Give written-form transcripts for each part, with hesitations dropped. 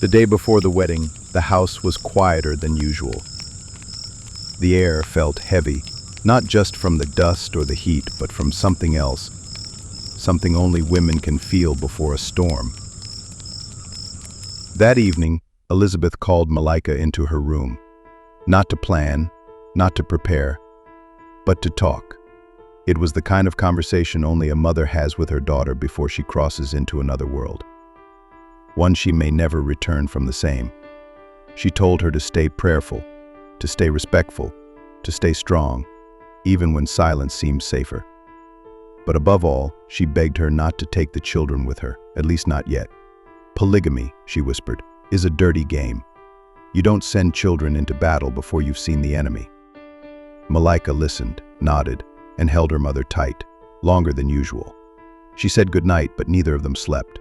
The day before the wedding, the house was quieter than usual. The air felt heavy, not just from the dust or the heat, but from something else, something only women can feel before a storm. That evening, Elizabeth called Malaika into her room, not to plan, not to prepare, but to talk. It was the kind of conversation only a mother has with her daughter before she crosses into another world. One she may never return from the same. She told her to stay prayerful, to stay respectful, to stay strong, even when silence seemed safer. But above all, she begged her not to take the children with her, at least not yet. Polygamy, she whispered, is a dirty game. You don't send children into battle before you've seen the enemy. Malaika listened, nodded, and held her mother tight, longer than usual. She said goodnight, but neither of them slept.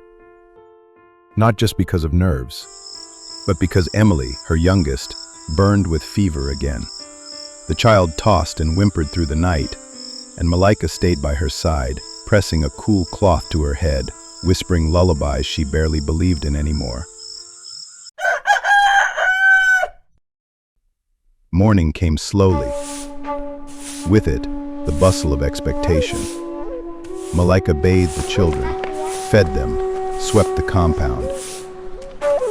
Not just because of nerves, but because Emily, her youngest, burned with fever again. The child tossed and whimpered through the night, and Malaika stayed by her side, pressing a cool cloth to her head, whispering lullabies she barely believed in anymore. Morning came slowly. With it, the bustle of expectation. Malaika bathed the children, fed them, swept the compound.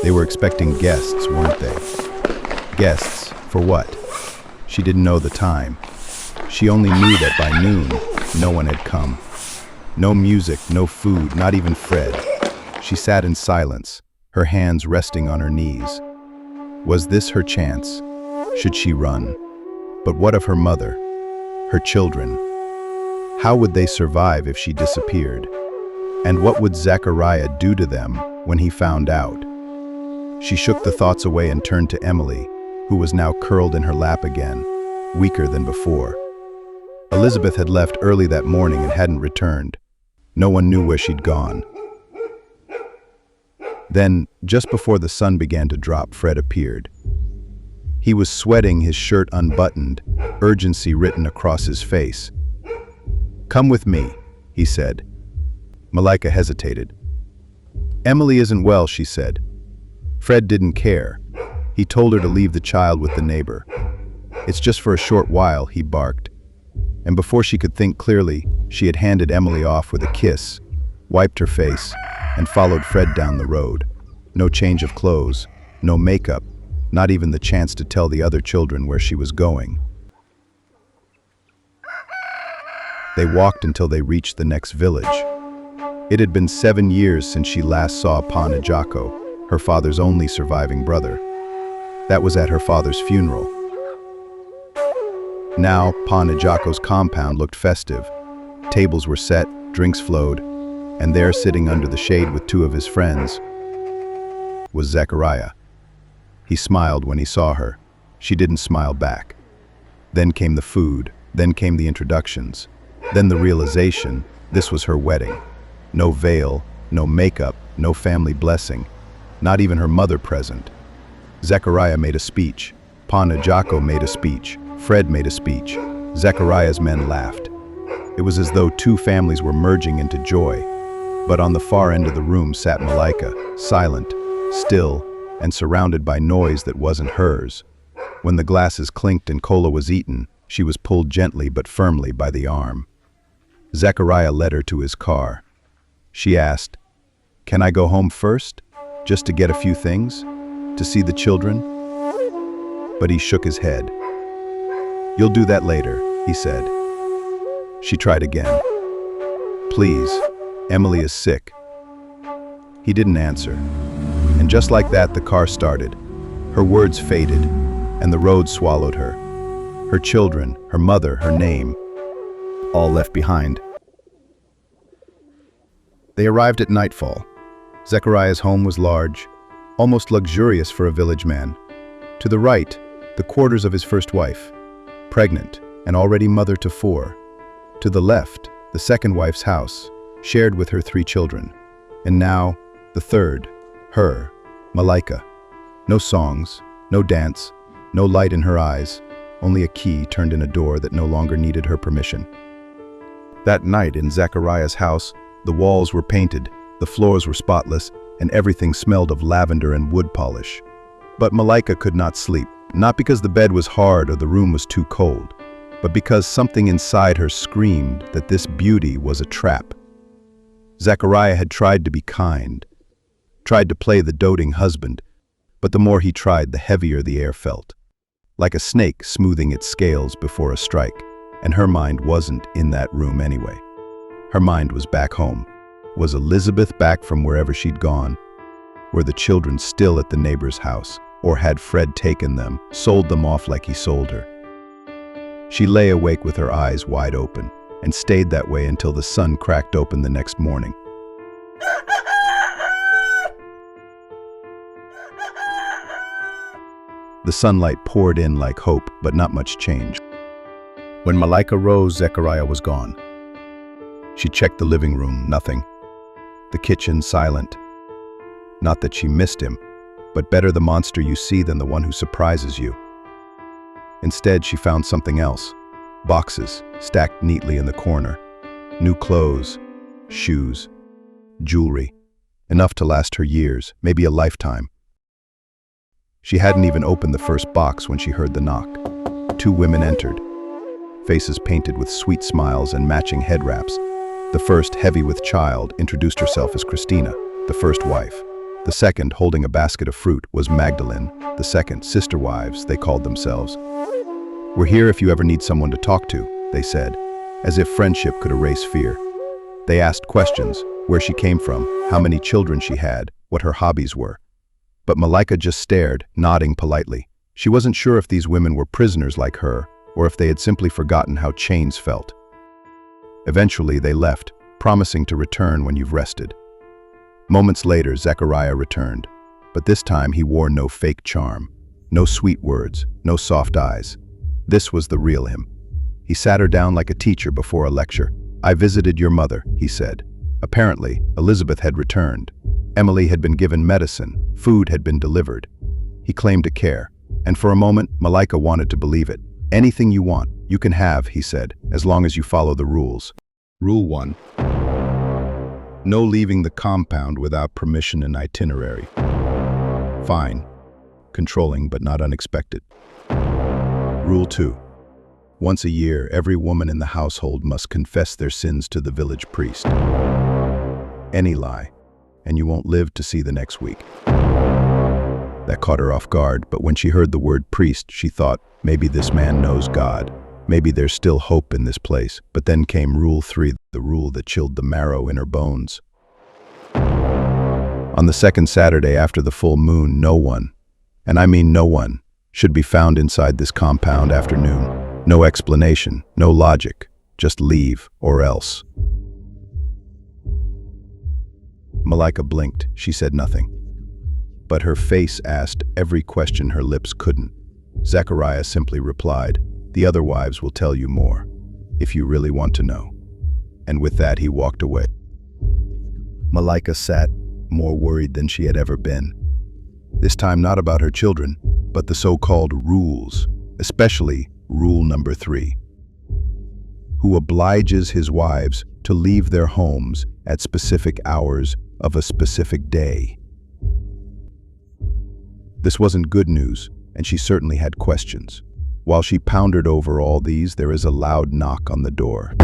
They were expecting guests, weren't they? Guests, for what? She didn't know the time. She only knew that by noon, no one had come. No music, no food, not even Fred. She sat in silence, her hands resting on her knees. Was this her chance? Should she run? But what of her mother? Her children? How would they survive if she disappeared? And what would Zechariah do to them when he found out? She shook the thoughts away and turned to Emily, who was now curled in her lap again, weaker than before. Elizabeth had left early that morning and hadn't returned. No one knew where she'd gone. Then, just before the sun began to drop, Fred appeared. He was sweating, his shirt unbuttoned, urgency written across his face. "Come with me," he said. Malaika hesitated. "Emily isn't well," she said. Fred didn't care. He told her to leave the child with the neighbor. "It's just for a short while," he barked. And before she could think clearly, she had handed Emily off with a kiss, wiped her face, and followed Fred down the road. No change of clothes, no makeup, not even the chance to tell the other children where she was going. They walked until they reached the next village. It had been 7 years since she last saw Pa Njako, her father's only surviving brother. That was at her father's funeral. Now, Pa Njako's compound looked festive. Tables were set, drinks flowed, and there, sitting under the shade with 2 of his friends, was Zechariah. He smiled when he saw her. She didn't smile back. Then came the food, then came the introductions, then the realization this was her wedding. No veil, no makeup, no family blessing, not even her mother present. Zechariah made a speech. Pa Njako made a speech. Fred made a speech. Zechariah's men laughed. It was as though 2 families were merging into joy. But on the far end of the room sat Malaika, silent, still, and surrounded by noise that wasn't hers. When the glasses clinked and cola was eaten, she was pulled gently but firmly by the arm. Zechariah led her to his car. She asked, "Can I go home first, just to get a few things, to see the children?" But he shook his head. "You'll do that later," he said. She tried again. "Please, Emily is sick." He didn't answer. And just like that, the car started. Her words faded, and the road swallowed her. Her children, her mother, her name, all left behind. They arrived at nightfall. Zechariah's home was large, almost luxurious for a village man. To the right, the quarters of his first wife, pregnant and already mother to 4. To the left, the second wife's house, shared with her 3 children. And now, the third, her, Malaika. No songs, no dance, no light in her eyes, only a key turned in a door that no longer needed her permission. That night in Zechariah's house, the walls were painted, the floors were spotless, and everything smelled of lavender and wood polish. But Malaika could not sleep, not because the bed was hard or the room was too cold, but because something inside her screamed that this beauty was a trap. Zechariah had tried to be kind, tried to play the doting husband, but the more he tried, the heavier the air felt, like a snake smoothing its scales before a strike, and her mind wasn't in that room anyway. Her mind was back home. Was Elizabeth back from wherever she'd gone? Were the children still at the neighbor's house, or had Fred taken them, sold them off like he sold her? She lay awake with her eyes wide open, and stayed that way until the sun cracked open the next morning. The sunlight poured in like hope, but not much change. When Malaika rose, Zechariah was gone. She checked the living room, nothing. The kitchen, silent. Not that she missed him, but better the monster you see than the one who surprises you. Instead, she found something else. Boxes, stacked neatly in the corner. New clothes, shoes, jewelry. Enough to last her years, maybe a lifetime. She hadn't even opened the first box when she heard the knock. 2 women entered, faces painted with sweet smiles and matching head wraps. The first, heavy with child, introduced herself as Christina, the first wife. The second, holding a basket of fruit, was Magdalene. The second, sister wives, they called themselves. "We're here if you ever need someone to talk to," they said, as if friendship could erase fear. They asked questions, where she came from, how many children she had, what her hobbies were. But Malaika just stared, nodding politely. She wasn't sure if these women were prisoners like her, or if they had simply forgotten how chains felt. Eventually, they left, promising to return when you've rested. Moments later, Zechariah returned, but this time he wore no fake charm, no sweet words, no soft eyes. This was the real him. He sat her down like a teacher before a lecture. "I visited your mother," he said. Apparently, Elizabeth had returned. Emily had been given medicine, food had been delivered. He claimed to care, and for a moment, Malaika wanted to believe it. "Anything you want, you can have," he said, "as long as you follow the rules." Rule 1. No leaving the compound without permission and itinerary. Fine. Controlling but not unexpected. Rule 2. Once a year, every woman in the household must confess their sins to the village priest. Any lie, and you won't live to see the next week. That caught her off guard, but when she heard the word priest, she thought, maybe this man knows God. Maybe there's still hope in this place. But then came Rule 3, the rule that chilled the marrow in her bones. On the second Saturday after the full moon, no one, and I mean no one, should be found inside this compound after noon. No explanation, no logic, just leave or else. Malaika blinked. She said nothing. But her face asked every question her lips couldn't. Zechariah simply replied, "The other wives will tell you more, if you really want to know." And with that, he walked away. Malaika sat, more worried than she had ever been. This time not about her children, but the so-called rules, especially rule number 3. Who obliges his wives to leave their homes at specific hours of a specific day. This wasn't good news, and she certainly had questions. While she pondered over all these, there is a loud knock on the door.